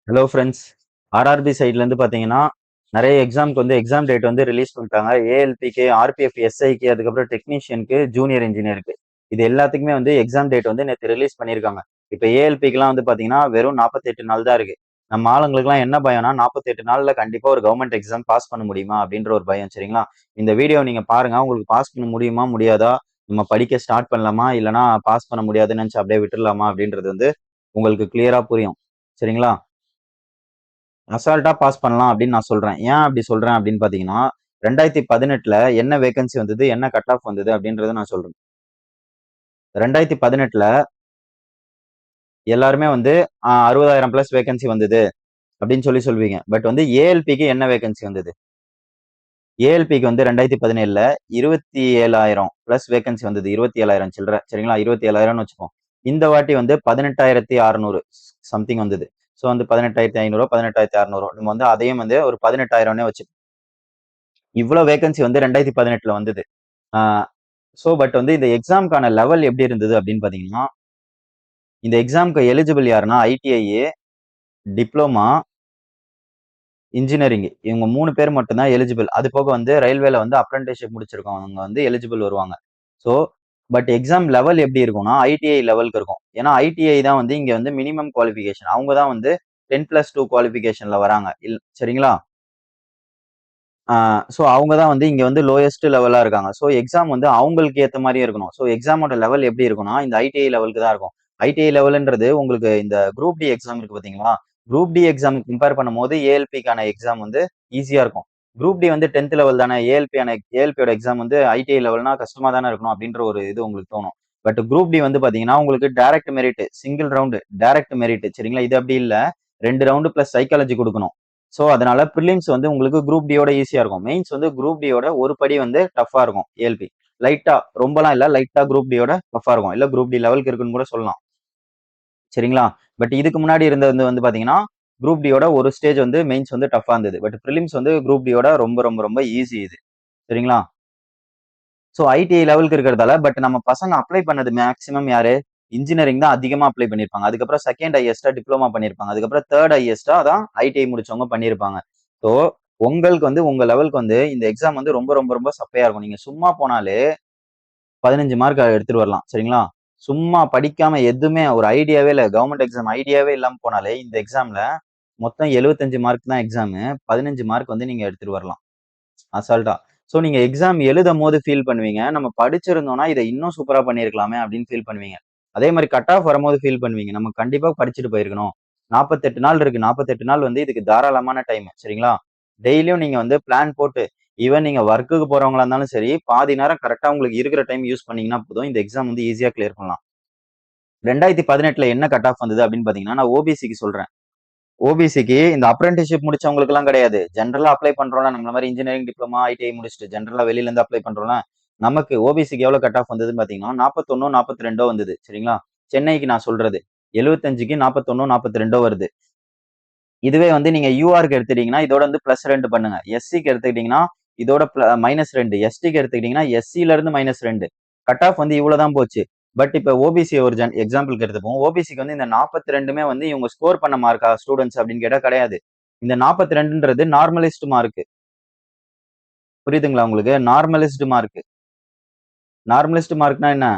Hello friends. RRB சைட்லேருந்து பார்த்தீங்கன்னா நிறைய எக்ஸாமுக்கு வந்து எக்ஸாம் டேட் வந்து ரிலீஸ் பண்ணிட்டாங்க. ஏஎல்பிக்கு, ஆர்பிஎஃப், எஸ்ஐக்கு, அதுக்கப்புறம் டெக்னீஷியனுக்கு, ஜூனியர் இன்ஜினியருக்கு இது எல்லாத்துக்குமே வந்து எக்ஸாம் டேட் வந்து நேற்று ரிலீஸ் பண்ணியிருக்காங்க. இப்போ ஏஎல்பிக்குலாம் வந்து பார்த்தீங்கன்னா வெறும் 48 நாள் தான் இருக்கு. நம்ம ஆளுங்களுக்குலாம் என்ன பயம்னா 48 நாள்ல கண்டிப்பாக ஒரு கவர்மெண்ட் எக்ஸாம் பாஸ் பண்ண முடியுமா அப்படின்ற ஒரு பயம். சரிங்களா? இந்த வீடியோ நீங்க பாருங்க. உங்களுக்கு பாஸ் பண்ண முடியுமா முடியாதா, நம்ம படிக்க ஸ்டார்ட் பண்ணலாமா, இல்லைனா பாஸ் பண்ண முடியாதுன்னு நினச்சி அப்படியே விட்டுடலாமா அப்படின்றது வந்து உங்களுக்கு கிளியரா புரியும். சரிங்களா? அசால்ட்டா பாஸ் பண்ணலாம் அப்படின்னு நான் சொல்றேன். ஏன் அப்படி சொல்றேன் அப்படின்னு பாத்தீங்கன்னா 2018ல என்ன வேகன்சி வந்தது, என்ன கட் ஆஃப் வந்தது அப்படின்றத நான் சொல்றேன். 2018ல எல்லாருமே வந்து 60,000 பிளஸ் வேகன்சி வந்தது அப்படின்னு சொல்லுவீங்க. பட் வந்து ஏஎல்பிக்கு என்ன வேகன்சி வந்தது? ஏஎல்பிக்கு வந்து 2017ல 27,000 பிளஸ் வேகன்சி வந்தது. 27,000 சில்லற. சரிங்களா? 27,000ன்னு வச்சுப்போம். இந்த வாட்டி வந்து 18,600 சம்திங் வந்தது. ஸோ வந்து 18,500 18,600 நம்ம வந்து அதையும் வந்து ஒரு 18,000னே வச்சு இவ்வளவு வேகன்சி வந்து 2018ல வந்தது. ஸோ பட் வந்து இந்த எக்ஸாமுக்கான லெவல் எப்படி இருந்தது அப்படின்னு பாத்தீங்கன்னா, இந்த எக்ஸாமுக்கு எலிஜிபிள் யாருன்னா ஐடிஐ, டிப்ளமா, இன்ஜினியரிங் இவங்க 3 பேர் மட்டும் தான் எலிஜிபிள். அது போக வந்து ரயில்வேல வந்து அப்ரண்டிஸ்ஷிப் முடிச்சிருக்கவங்க வந்து எலிஜிபிள் வருவாங்க. ஸோ பட் எக்ஸாம் லெவல் எப்படி இருக்கும்னா ஐடிஐ லெவலுக்கு இருக்கும். ஏன்னா ஐடிஐ தான் வந்து இங்க வந்து மினிமம் குவாலிஃபிகேஷன். அவங்க தான் வந்து 10+2 குவாலிஃபிகேஷன்ல வராங்க. சரிங்களா? ஸோ அவங்க தான் வந்து இங்க வந்து லோயஸ்ட் லெவலா இருக்காங்க. ஸோ எக்ஸாம் வந்து அவங்களுக்கு ஏத்த மாதிரியே இருக்கணும். ஸோ எக்ஸாமோட லெவல் எப்படி இருக்கும்னா இந்த ஐடிஐ லெவலுக்கு தான் இருக்கும். ஐடிஐ லெவல்ன்றது உங்களுக்கு இந்த குரூப் டி எக்ஸாம் இருக்கு பாத்தீங்களா? குரூப் டி எக்ஸாம் கம்பேர் பண்ணும்போது ஏஎல்பிக்கான எக்ஸாம் வந்து ஈஸியா இருக்கும். குரூப் டி வந்து 10th லெவல் தானே. ஏஎல்பியோட எக்ஸாம் வந்து ஐடிஐ லெவல்னா கஷ்டமா தானே இருக்கணும் அப்படின்ற ஒரு இது உங்களுக்கு தோணும். பட் குரூப் டி வந்து பாத்தீங்கன்னா உங்களுக்கு direct merit, single round direct merit. சரிங்களா? இது அப்படி இல்ல. 2 ரவுண்டு பிளஸ் சைக்காலஜி கொடுக்கணும். ஸோ அதனால ப்ரிலிம்ஸ் வந்து உங்களுக்கு குரூப் டியோட ஈஸியா இருக்கும். மெயின்ஸ் வந்து குரூப் டியோட ஒரு படி வந்து டஃபா இருக்கும். ஏஎல்பி லைட்டா, ரொம்பலாம் இல்ல, லைட்டா குரூப் டியோட டஃபா இருக்கும். இல்ல குரூப் டி லெவலுக்கு இருக்குன்னு கூட சொல்லலாம். சரிங்களா? பட் இதுக்கு முன்னாடி இருந்தது வந்து பாத்தீங்கன்னா குரூப் டியோட ஒரு ஸ்டேஜ் வந்து மெயின்ஸ் வந்து டஃபா இருந்தது. பட் ப்ரிலிம்ஸ் வந்து குரூப் டியோட ரொம்ப ரொம்ப ரொம்ப ஈஸி இது. சரிங்களா? ஸோ ஐடிஐ லெவலுக்கு இருக்கிறதால பட் நம்ம பசங்க அப்ளை பண்ணது மேக்ஸிமம் யாரு? இன்ஜினியரிங் தான் அதிகமா அப்ளை பண்ணியிருப்பாங்க. அதுக்கப்புறம் செகண்ட் ஹையஸ்டா டிப்ளமா பண்ணியிருப்பாங்க. அதுக்கப்புறம் தேர்ட் ஹையஸ்டா தான் ஐடிஐ முடிச்சவங்க பண்ணியிருப்பாங்க. ஸோ உங்களுக்கு வந்து உங்க லெவலுக்கு வந்து இந்த எக்ஸாம் வந்து ரொம்ப ரொம்ப ரொம்ப சப்பையா இருக்கும். நீங்க சும்மா போனாலே 15 மார்க் எடுத்துட்டு வரலாம். சரிங்களா? சும்மா படிக்காம எதுவுமே ஒரு ஐடியாவே இல்ல. கவர்மெண்ட் எக்ஸாம் ஐடியாவே இல்லாம போனாலே இந்த எக்ஸாம்ல மொத்தம் 75 மார்க் தான் எக்ஸாமு. 15 மார்க் வந்து நீங்க எடுத்துட்டு வரலாம். அசால்ட்டா. ஸோ நீங்க எக்ஸாம் எழுதும்போது ஃபீல் பண்ணுவீங்க. நம்ம படிச்சிருந்தோம்னா இத இன்னும் சூப்பரா பண்ணியிருக்கலாமே அப்படின்னு ஃபீல் பண்ணுவீங்க. அதே மாரி கட் ஆஃப் வரும்போது ஃபீல் பண்ணுவீங்க. நம்ம கண்டிப்பா படிச்சுட்டு போயிருக்கணும். 48 நாள் இருக்கு. 48 நாள் வந்து இதுக்கு தாராளமான டைம். சரிங்களா? டெய்லியும் நீங்க வந்து பிளான் போட்டு ஈவன் நீங்க ஒர்க்குக்கு போறவங்களா இருந்தாலும் சரி, பாதி நேரம் கரெக்ட்டா உங்களுக்கு இருக்கிற டைம் யூஸ் பண்ணீங்கன்னா போதும். இந்த எக்ஸாம் வந்து ஈஸியா கிளியர் பண்ணலாம். 2018ல என்ன கட் ஆஃப் வந்தது அப்படின்னு பார்த்தீங்கன்னா, நான் ஓபிசிக்கு சொல்றேன். ஓபிசிக்கு இந்த அப்ரெண்டிஸ்ஷிப் முடிச்சவங்களுக்குலாம் கிடையாது. ஜென்ரலா அப்ளை பண்றோம்ல, நம்மள மாரி இன்ஜினியரிங், டிப்ளமா, ஐடிஐ முடிச்சுட்டு ஜென்ரலா வெளியில இருந்து அப்ளை பண்றோம்ல. நமக்கு ஓபிசிக்கு எவ்வளவு கட் ஆஃப் வந்ததுன்னு பார்த்தீங்கன்னா, 41 42 வந்தது. சரிங்களா? சென்னைக்கு நான் சொல்றது. 75க்கு 41 42 வருது. இதுவே வந்து நீங்க யூஆர்க்கு எடுத்துட்டீங்கன்னா, இதோட வந்து +2 பண்ணுங்க. எஸ்சிக்கு எடுத்துக்கிட்டீங்கன்னா, இதோட -2. எஸ்டிக்கு எடுத்துக்கிட்டீங்கன்னா, எஸ்சில இருந்து -2. கட் ஆஃப் வந்து இவ்வளவு தான் போச்சு. பட் இப்ப ஓபிசி ஒரு எக்ஸாம்பிளுக்கு எடுத்துப்போம். ஓபிசிக்கு வந்து இந்த 42மே வந்து இவங்க ஸ்கோர் பண்ண மார்க்கா ஸ்டூடண்ட்ஸ் அப்படின்னு கேட்டா கிடையாது. இந்த 42ன்றது நார்மலிஸ்ட் மார்க். புரியுதுங்களா உங்களுக்கு? நார்மலிஸ்ட் மார்க். நார்மலிஸ்ட் மார்க்னா என்ன?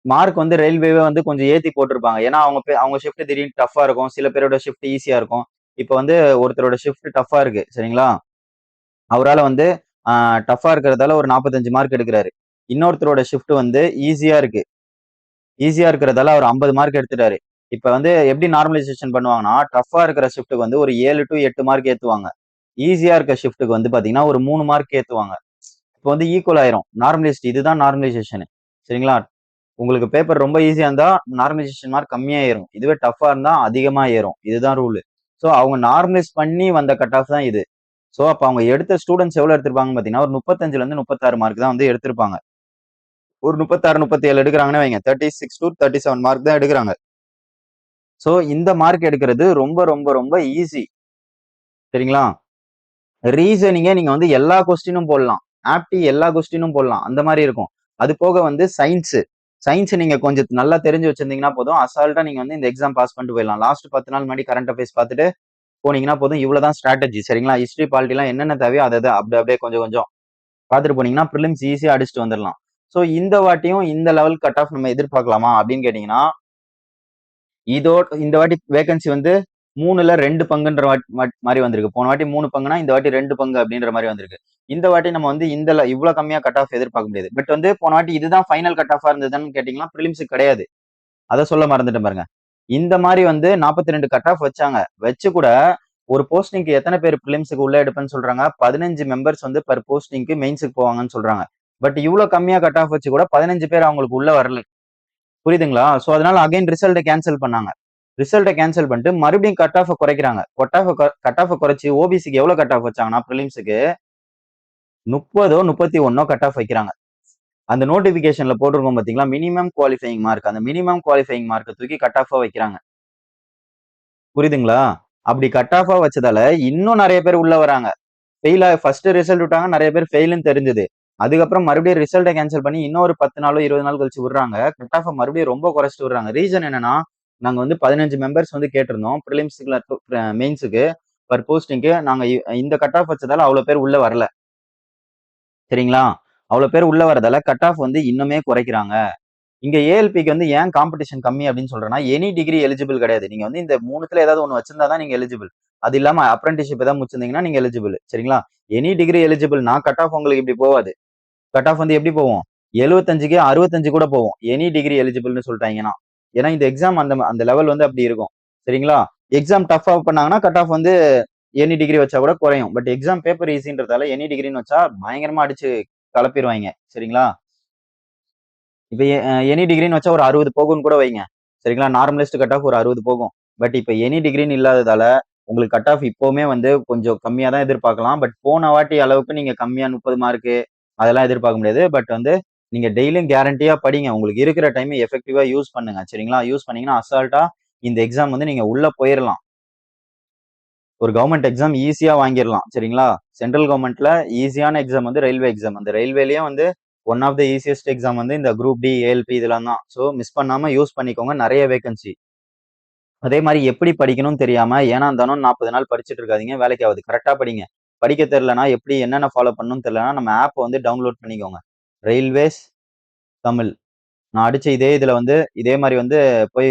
மார்க் வந்து ரயில்வேவே வந்து கொஞ்சம் ஏத்தி போட்டிருப்பாங்க. ஏன்னா அவங்க ஷிஃப்ட் திடீர்னு டஃப்பா இருக்கும். சில பேரோட ஷிஃப்ட் ஈஸியா இருக்கும். இப்ப வந்து ஒருத்தரோட ஷிஃப்ட் டஃப்பா இருக்கு. சரிங்களா? அவரால வந்து டஃப்பா இருக்கிறதால ஒரு 45 மார்க் எடுக்கிறாரு. இன்னொருத்தரோட ஷிஃப்ட் வந்து ஈஸியா இருக்கு. ஈஸியா இருக்கிறதால அவர் 50 மார்க் எடுத்துட்டாரு. இப்ப வந்து எப்படி நார்மலைசேஷன் பண்ணுவாங்கன்னா, டஃப்பா இருக்கிற ஷிஃப்ட்க்கு வந்து ஒரு 7 டூ 8 மார்க் ஏத்துவாங்க. ஈஸியா இருக்க ஷிஃப்ட்க்கு வந்து பாத்தீங்கன்னா, ஒரு 3 மார்க் ஏத்துவாங்க. இப்ப வந்து ஈக்குவல் ஆயிரும். இதுதான் நார்மலைசேஷன். சரிங்களா? உங்களுக்கு பேப்பர் ரொம்ப ஈஸியா இருந்தா நார்மலைசேஷன் மார்க் கம்மியா ஏறும். இதுவே டஃப்பா இருந்தா அதிகமா ஏறும். இதுதான் ரூல். சோ அவங்க நார்மலைஸ் பண்ணி வந்த கட் ஆஃப் தான் இது. சோ அப்ப அவங்க எடுத்த ஸ்டூடண்ட்ஸ் எவ்வளவு எடுத்திருப்பாங்கன்னு பாத்தீங்கன்னா, ஒரு 35ல இருந்து 36 மார்க் தான் வந்து எடுத்திருப்பாங்க. ஒரு 36, 37 எடுக்கிறாங்கன்னு வைங்க. 36 டூ 37 மார்க் தான் எடுக்கிறாங்க. சோ இந்த மார்க் எடுக்கிறது ரொம்ப ரொம்ப ரொம்ப ஈஸி. சரிங்களா? ரீசனிங்கே நீங்க வந்து எல்லா கொஸ்டினும் போடலாம். ஆப்டி எல்லா கொஸ்டினும் போடலாம். அந்த மாரி இருக்கும். அது போக வந்து சயின்ஸ் நீங்க கொஞ்சம் நல்லா தெரிஞ்சு வச்சிருந்தீங்கன்னா போதும். அசால்ட்டா நீங்க வந்து இந்த எக்ஸாம் பாஸ் பண்ணிட்டு போயிடலாம். லாஸ்ட் 10 நாள் முன்னாடி கரண்ட் அஃபேர்ஸ் பார்த்துட்டு போனீங்கன்னா போதும். இவ்வளவுதான் ஸ்ட்ராட்டஜி சரிங்களா. ஹிஸ்டரி பாலிட்டிலாம் என்னென்ன தேவையோ அதை அப்படியே அப்படியே கொஞ்சம் கொஞ்சம் பார்த்துட்டு போனீங்கன்னா ப்ரிலிம்ஸ் ஈஸியா அடிச்சுட்டு வந்துடலாம். ஸோ இந்த வாட்டியும் இந்த லெவல் கட் ஆஃப் நம்ம எதிர்பார்க்கலாமா அப்படின்னு கேட்டீங்கன்னா, இந்த வாட்டி வேகன்சி வந்து 3ல 2 பங்குன்ற மாதிரி வந்திருக்கு. போன வாட்டி 3 பங்குனா இந்த வாட்டி 2 பங்கு அப்படின்ற மாதிரி வந்திருக்கு. இந்த வாட்டி நம்ம வந்து இவ்வளவு கம்மியா கட் ஆஃப் எதிர்பார்க்க முடியாது. பட் வந்து போன வாட்டி இதுதான் ஃபைனல் கட் ஆஃபா இருந்ததுன்னு கேட்டீங்கன்னா பிலிம்ஸ் கிடையாது. அதை சொல்ல மறந்துட்டேன் பாருங்க. இந்த மாதிரி வந்து 42 கட் ஆஃப் வச்சாங்க. வச்சு கூட ஒரு போஸ்டிங்க்கு எத்தனை பேர் பிலிம்ஸுக்கு உள்ள எடுப்பேன்னு சொல்றாங்க. 15 மெம்பர்ஸ் வந்து பர் போஸ்டிங்க்கு மெயின்ஸுக்கு போவாங்கன்னு சொல்றாங்க. பட் இவ்வளவு கம்மியா கட் ஆஃப் வச்சு கூட 15 பேர் அவங்களுக்கு உள்ள வரல. புரியுதுங்களா? சோ அதனால அகைன் ரிசல்ட்டை கேன்சல் பண்ணாங்க. ரிசல்ட்டை கேன்சல் பண்ணிட்டு மறுபடியும் கட் ஆஃப் குறைக்கிறாங்க. கட் ஆஃப் குறைச்சு ஓபிசிக்கு எவ்வளவு கட் ஆஃப் வச்சாங்கன்னா பிலிம்ஸுக்கு 30 31 கட் ஆஃப் வைக்கிறாங்க. அந்த நோட்டிபிகேஷன்ல போட்டிருக்கோம் பாத்தீங்களா, மினிமம் குவாலிஃபைங் மார்க். அந்த மினிமம் குவாலிஃபைங் மார்க்கை தூக்கி கட் ஆஃபா வைக்கிறாங்க. புரியுதுங்களா? அப்படி கட் ஆஃபா வச்சதால இன்னும் நிறைய பேர் உள்ள வராங்க. ஃபர்ஸ்ட் ரிசல்ட் விட்டாங்க, நிறைய பேர் ஃபெயில்னு தெரிஞ்சது. அதுக்கப்புறம் மறுபடியும் ரிசல்ட்டை கேன்சல் பண்ணி இன்னொரு 10 நாளோ 20 நாள் கழிச்சு விடுறாங்க. கட் ஆஃப் மறுபடியும் ரொம்ப குறைச்சிட்டு விடுறாங்க. ரீசன் என்னன்னா, நாங்க வந்து 15 மெம்பர்ஸ் வந்து கேட்டிருந்தோம் பிரிலிம்ஸ்க்கு மெயின்ஸுக்கு பர் போஸ்டிங்க்கு. நாங்க இந்த கட் ஆஃப் வச்சதால அவ்வளவு பேர் உள்ள வரல. சரிங்களா? அவ்வளவு பேர் உள்ள வரதால கட் ஆஃப் வந்து இன்னுமே குறைக்கிறாங்க. இங்க ஏஎல்பிக்கு வந்து ஏன் காம்படிஷன் கம்மி அப்படின்னு சொல்றேன்னா, எனி டிகிரி எலிஜிபிள் கிடையாது. நீங்க வந்து இந்த 3த்துல ஏதாவது ஒண்ணு வச்சிருந்தா தான் நீங்க எலிஜிபிள். அது இல்லாம அப்ரண்டிஷிப் ஏதாவது முடிச்சிருந்தீங்கன்னா நீங்க எலிஜிபிள். சரிங்களா? எனி டிகிரி எலிஜிபிள்னா கட் ஆஃப் உங்களுக்கு இப்படி போவாது. கட் ஆஃப் வந்து எப்படி போவோம்? 75க்கு 65 கூட போவோம். எனி டிகிரி எலிஜிபிள்னு சொல்லிட்டாங்கன்னா. ஏன்னா இந்த எக்ஸாம் அந்த அந்த லெவல் வந்து அப்படி இருக்கும். சரிங்களா? எக்ஸாம் டஃபா பண்ணாங்கன்னா கட் ஆஃப் வந்து எனி டிகிரி வச்சா கூட குறையும். பட் எக்ஸாம் பேப்பர் ஈஸின்றதால எனி டிகிரின்னு வச்சா பயங்கரமா அடிச்சு கலப்பிடுவாங்க. சரிங்களா? இப்ப எனி டிகிரின்னு வச்சா ஒரு 60 போகும்னு கூட வைங்க. சரிங்களா? நார்மலிஸ்ட் கட் ஆஃப் ஒரு 60 போகும். பட் இப்ப எனி டிகிரின்னு இல்லாததால உங்களுக்கு கட் ஆஃப் இப்பவுமே வந்து கொஞ்சம் கம்மியா தான் எதிர்பார்க்கலாம். பட் போன வாட்டி அளவுக்கு நீங்க கம்மியா 30 மார்க்கு அதெல்லாம் எதிர்பார்க்க முடியாது. பட் வந்து நீங்க டெய்லியும் கேரண்டியா படிங்க. உங்களுக்கு இருக்கிற டைம் எஃபெக்டிவா யூஸ் பண்ணுங்க. சரிங்களா? யூஸ் பண்ணீங்கன்னா அசால்ட்டா இந்த எக்ஸாம் வந்து நீங்க உள்ள போயிரலாம். ஒரு கவர்மெண்ட் எக்ஸாம் ஈஸியா வாங்கிடலாம். சரிங்களா? சென்ட்ரல் கவர்மெண்ட்ல ஈஸியான எக்ஸாம் வந்து ரயில்வே எக்ஸாம். அந்த ரயில்வேலயே வந்து one of the easiest exam வந்து இந்த குரூப் டி, ஏஎல்பி இதெல்லாம் தான். ஸோ மிஸ் பண்ணாம யூஸ் பண்ணிக்கோங்க. நிறைய வேகன்சி. அதே மாதிரி எப்படி படிக்கணும்னு தெரியாம ஏனா தானோன்னு 40 நாள் படிச்சுட்டு இருக்காதீங்க. வேலைக்கு ஆகுது. கரெக்டா படிங்க. படிக்க தெரியலனா எப்படி என்னென்ன ஃபாலோ பண்ணணும்னு தெரியலனா நம்ம ஆப் வந்து டவுன்லோட் பண்ணிக்கோங்க. ரயில்வேஸ் தமிழ். நான் அடிச்ச இதே இதுல வந்து இதே மாதிரி வந்து போய்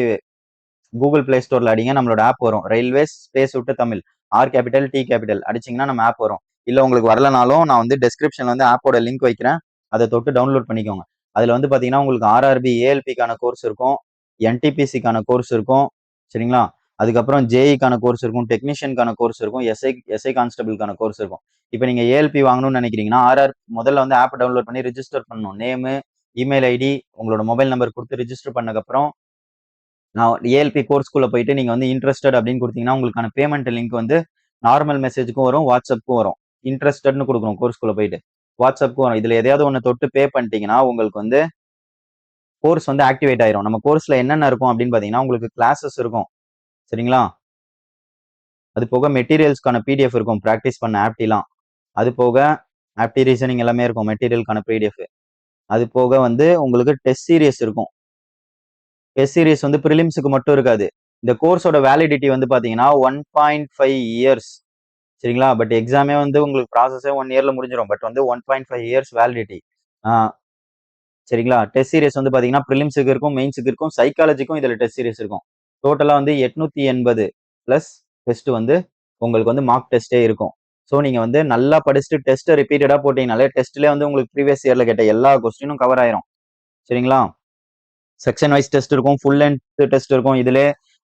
கூகுள் பிளே ஸ்டோர்ல அடிங்க. நம்மளோட ஆப் வரும். ரயில்வேஸ் ஸ்பேஸ் விட்டு Tamil. R capital T capital அடிச்சீங்கன்னா நம்ம ஆப் வரும். இல்ல உங்களுக்கு வரலனாலும் நான் வந்து டெஸ்கிரிப்ஷன்ல வந்து ஆப்போட லிங்க் வைக்கிறேன். அதை தொட்டு டவுன்லோட் பண்ணிக்கோங்க. அதுல வந்து பாத்தீங்கன்னா உங்களுக்கு ஆர்ஆர்பி ஏஎல்பிக்கான கோர்ஸ் இருக்கும். என்டிபிசிக்கான கோர்ஸ் இருக்கும். சரிங்களா? அதுக்கப்புறம் ஜேஇக்கான கோர்ஸ் இருக்கும். டெக்னீஷியனுக்கான கோர்ஸ் இருக்கும். எஸ்ஐ கான்ஸ்டபிள்கான கோர்ஸ் இருக்கும். இப்போ நீங்க ஏஎல்பி வாங்கணும்னு நினைக்கிறீங்கன்னா முதல்ல வந்து ஆப் டவுன்லோட் பண்ணி ரிஜிஸ்டர் பண்ணணும். நேமு, இமெயில் ஐடி, உங்களோட மொபைல் நம்பர் கொடுத்து ரிஜிஸ்டர் பண்ணதுக்கப்புறம் நான் ஏஎல்பி கோர்ஸ்குள்ள போயிட்டு நீங்க வந்து இன்ட்ரெஸ்டட் அப்படின்னு கொடுத்தீங்கன்னா உங்களுக்கான பேமெண்ட் லிங்க் வந்து நார்மல் மெசேஜுக்கும் வரும், வாட்ஸ்அப்புக்கும் வரும். இன்ட்ரெஸ்டட்னு கொடுக்கணும் கோர்ஸ்குள்ள போயிட்டு. வாட்ஸ்அப்புக்கும் வரும். இதுல எதையாவது ஒன்று தொட்டு பே பண்ணிட்டீங்கன்னா உங்களுக்கு வந்து கோர்ஸ் வந்து ஆக்டிவேட் ஆயிரும். நம்ம கோர்ஸ்ல என்னென்ன இருக்கும் அப்படின்னு பாத்தீங்கன்னா உங்களுக்கு கிளாஸஸ் இருக்கும். சரிங்களா? அது போக மெட்டீரியல்ஸ்க்கான பிடிஎஃப் இருக்கும். ப்ராக்டிஸ் பண்ண ஆப்டிலாம். அது போக ஆப்டி ரீசனிங் எல்லாமே இருக்கும். மெட்டீரியலுக்கான பிடிஎஃப். அது போக வந்து உங்களுக்கு டெஸ்ட் சீரியஸ் இருக்கும். டெஸ்ட் சீரிஸ் வந்து ப்ரிலிம்ஸுக்கு மட்டும் இருக்காது. இந்த கோர்ஸோட வேலிடிட்டி வந்து பாத்தீங்கன்னா 1.5 இயர்ஸ். சரிங்களா? பட் எக்ஸாமே வந்து உங்களுக்கு ப்ராசஸே 1 இயர்ல முடிஞ்சிடும். பட் வந்து 1.5 இயர்ஸ் வேலிடிட்டி. சரிங்களா? டெஸ்ட் சீரிஸ் வந்து பாத்தீங்கன்னா ப்ரிலிம்ஸுக்கு இருக்கும், மெயின்ஸுக்கு இருக்கும், சைக்காலஜிக்கும் இதுல டெஸ்ட் சீரிஸ் இருக்கும். டோட்டலா வந்து 880 பிளஸ் டெஸ்ட் வந்து உங்களுக்கு வந்து மார்க் டெஸ்டே இருக்கும். ஸோ நீங்க வந்து நல்லா படிச்சுட்டு டெஸ்ட்டை ரிப்பீட்டடா போட்டீங்கனாலே டெஸ்ட்லேயே வந்து உங்களுக்கு ப்ரீவியஸ் இயர்ல கேட்ட எல்லா கொஸ்டினும் கவர் ஆயிரும். சரிங்களா? செக்ஷன் வைஸ் டெஸ்ட் இருக்கும், ஃபுல் லென்த் டெஸ்ட் இருக்கும். இதுல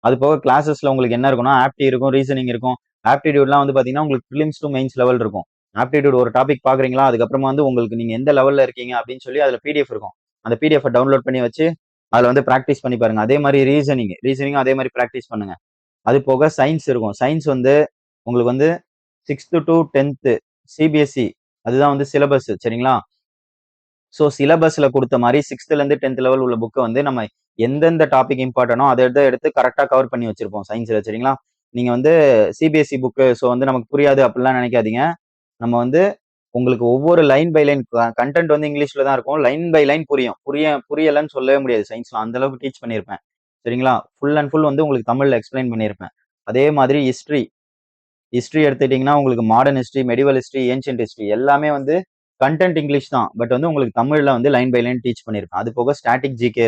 அது போக கிளாஸஸ்ல உங்களுக்கு என்ன இருக்கும்னா ஆப்டி இருக்கும், ரீசனிங் இருக்கும். ஆப்டிடியூட்லாம் வந்து பாத்தீங்கன்னா உங்களுக்கு ப்ரிலிம்ஸ் டு மெயின்ஸ் லெவல் இருக்கும். ஆப்டிடியூட் ஒரு டாபிக் பாக்குறீங்களா, அதுக்கப்புறமா வந்து உங்களுக்கு நீங்க எந்த லெவல்ல இருக்கீங்க அப்படின்னு சொல்லி அதுல பிடிஎஃப் இருக்கும். அந்த பிடிஎஃப் டவுன்லோட் பண்ணி வச்சு அதுல வந்து ப்ராக்டிஸ் பண்ணி பாருங்க. அதே மாதிரி ரீசனிங் அதே மாதிரி ப்ராக்டிஸ் பண்ணுங்க. அது போக சயின்ஸ் இருக்கும். சயின்ஸ் வந்து உங்களுக்கு வந்து 6th to 10th சிபிஎஸ்இ அதுதான் வந்து சிலபஸ். சரிங்களா? ஸோ சிலபஸ்ல கொடுத்த மாதிரி 6th இருந்து 10th லெவல் உள்ள புக்கை வந்து நம்ம எந்தெந்த டாபிக் இம்பார்ட்டனோ அதை எடுத்து கரெக்டாக கவர் பண்ணி வச்சிருப்போம் சயின்ஸ்ல. சரிங்களா? நீங்க வந்து சிபிஎஸ்இ புக்கு ஸோ வந்து நமக்கு புரியாது அப்படிலாம் நினைக்காதீங்க. நம்ம வந்து உங்களுக்கு ஒவ்வொரு லைன் பை லைன் கண்டென்ட் வந்து இங்கிலீஷ்ல தான் இருக்கும். லைன் பை லைன் புரியலன்னு சொல்லவே முடியாது. சயின்ஸ்ல அந்த அளவுக்கு டீச் பண்ணியிருப்பேன். சரிங்களா? ஃபுல் அண்ட் ஃபுல் வந்து உங்களுக்கு தமிழ்ல எக்ஸ்பிளைன் பண்ணியிருப்பேன். அதே மாதிரி ஹிஸ்டரி ஹிஸ்ட்ரி எடுத்துக்கிட்டீங்கன்னா உங்களுக்கு modern history, medieval history, ancient history எல்லாமே வந்து கண்டென்ட் இங்கிலீஷ் தான். பட் வந்து உங்களுக்கு தமிழ்ல வந்து லைன் பை லைன் டீச் பண்ணியிருப்பேன். அது போக ஸ்டாட்டிக் ஜிகே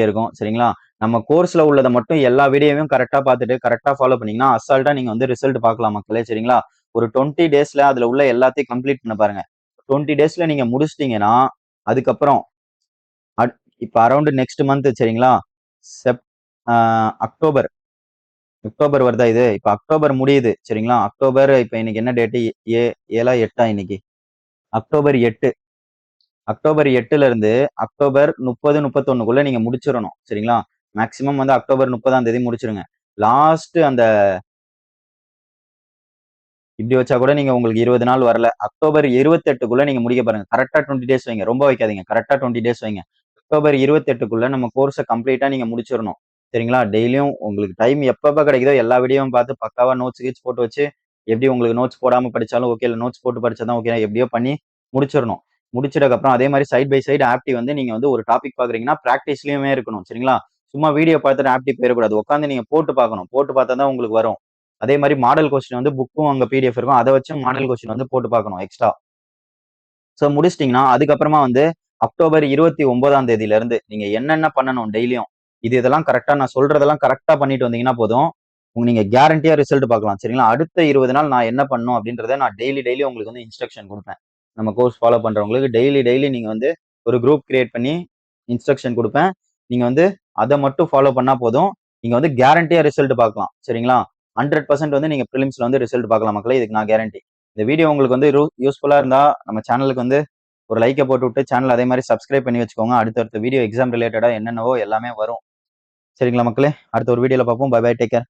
இருக்கும். சரிங்களா? நம்ம கோர்ஸ்ல உள்ளத மட்டும் எல்லா வீடியோவையும் கரெக்ட்டா பார்த்துட்டு, கரெக்ட்டா ஃபாலோ பண்ணீங்கன்னா, அசால்ட்டா நீங்க வந்து ரிசல்ட் பார்க்கலாம் மக்களே. சரிங்களா? ஒரு 20 டேஸ்ல அதுல உள்ள எல்லாத்தையும் கம்ப்ளீட் பண்ண பாருங்க. 20 டேஸ்ல நீங்க முடிச்சிட்டீங்கன்னா, அதுக்கப்புறம் அட் இப்ப அரவுண்ட் நெக்ஸ்ட் மந்த் சரிங்களா? செப் அ அக்டோபர் அக்டோபர் வருதா இது? இப்ப அக்டோபர் முடியுது. சரிங்களா? அக்டோபர் இப்ப இன்னைக்கு என்ன டேட்டு? 7ஆ 8ஆ இன்னைக்கு? அக்டோபர் 8. அக்டோபர் 8ல இருந்து அக்டோபர் 30, 31க்குள்ள நீங்க முடிச்சிரணும். சரிங்களா? மேக்ஸிமம் வந்து அக்டோபர் 30ஆம் தேதி முடிச்சிருங்க. லாஸ்ட் அந்த இப்படி வச்சா கூட நீங்க உங்களுக்கு 20 நாள் வரல. அக்டோபர் 28க்குள்ள நீங்க முடிக்க பாருங்க. கரெக்ட்டா 20 டேஸ் வைங்க. ரொம்ப வைக்காதீங்க. கரெக்ட்டா 20 டேஸ் வைங்க. அக்டோபர் 28க்குள்ள நம்ம கோர்ஸ கம்ப்ளீட்டா நீங்க முடிச்சிரணும். சரிங்களா? டெய்லியும் உங்களுக்கு டைம் எப்பப்ப கிடைக்குதோ எல்லா வீடியோவும் பார்த்து பக்காவா நோட்ஸ் கீட்ஸ் போட்டு வச்சு, எப்படி உங்களுக்கு நோட்ஸ் போடாம படிச்சாலும் ஓகே, இல்ல நோட்ஸ் போட்டு படிச்சா தான் ஓகே, எப்படியோ பண்ணி முடிச்சிரணும். முடிச்சதுக்கப்புறம் அதே மாரி சைட் பை சைடு ஆப்டி வந்து நீங்க வந்து ஒரு டாபிக் பார்க்குறீங்கன்னா, பிராக்டிஸ்லயுமே இருக்கணும். சரிங்களா? சும்மா வீடியோ பார்த்துட்டு ஆப்டி போயிறக்கூடாது. உட்காந்து நீங்க போட்டு பார்க்கணும். போட்டு பார்த்தா தான் உங்களுக்கு வரும். அதே மாரி மாடல் கொஸ்டின் வந்து புக்கும் அங்க பிடிஎஃப் இருக்கும். அத வச்சு மாடல் கொஸ்டின் வந்து போட்டு பார்க்கணும் எக்ஸ்ட்ரா. சோ முடிச்சிட்டீங்கன்னா, அதுக்கப்புறமா வந்து அக்டோபர் 29ஆம் தேதியில இருந்து நீங்க என்னென்ன பண்ணணும் டெய்லியும். இதெல்லாம் கரெக்ட்டா நான் சொல்றதெல்லாம் கரெக்ட்டா பண்ணிட்டு வந்தீங்கன்னா போதும். நீங்க கேரண்டியா ரிசல்ட் பார்க்கலாம். சரிங்களா? அடுத்த 20 நாள் நான் என்ன பண்ணணும் அப்படின்றத நான் டெய்லி உங்களுக்கு வந்து இன்ஸ்ட்ரக்ஷன் குடுப்பேன். நம்ம கோர்ஸ் ஃபாலோ பண்றவங்களுக்கு டெய்லி நீங்க வந்து ஒரு குரூப் கிரியேட் பண்ணி இன்ஸ்ட்ரக்ஷன் குடுப்பேன். நீங்க வந்து அத மட்டும் ஃபாலோ பண்ணா போதும். நீங்க வந்து கேரண்டியா ரிசல்ட் பார்க்கலாம். சரிங்களா? 100% வந்து நீங்க பிரிலிம்ஸ்ல வந்து ரிசல்ட் பார்க்கலாம் மக்களே. இதுக்கு நான் கேரண்டி. இந்த வீடியோ உங்களுக்கு வந்து யூஸ்ஃபுல்லா இருந்தா நம்ம சேனலுக்கு வந்து ஒரு லைக்க போட்டுவிட்டு சேனல் அதே மாரி சப்ஸ்கிரைப் பண்ணி வச்சுக்கோங்க. அடுத்தடுத்த வீடியோ எக்ஸாம் ரிலேட்டடா என்னென்னவோ எல்லாமே வரும். சரிங்களா மக்களே? அடுத்த ஒரு வீடியோல பார்ப்போம். Bye bye. Take care.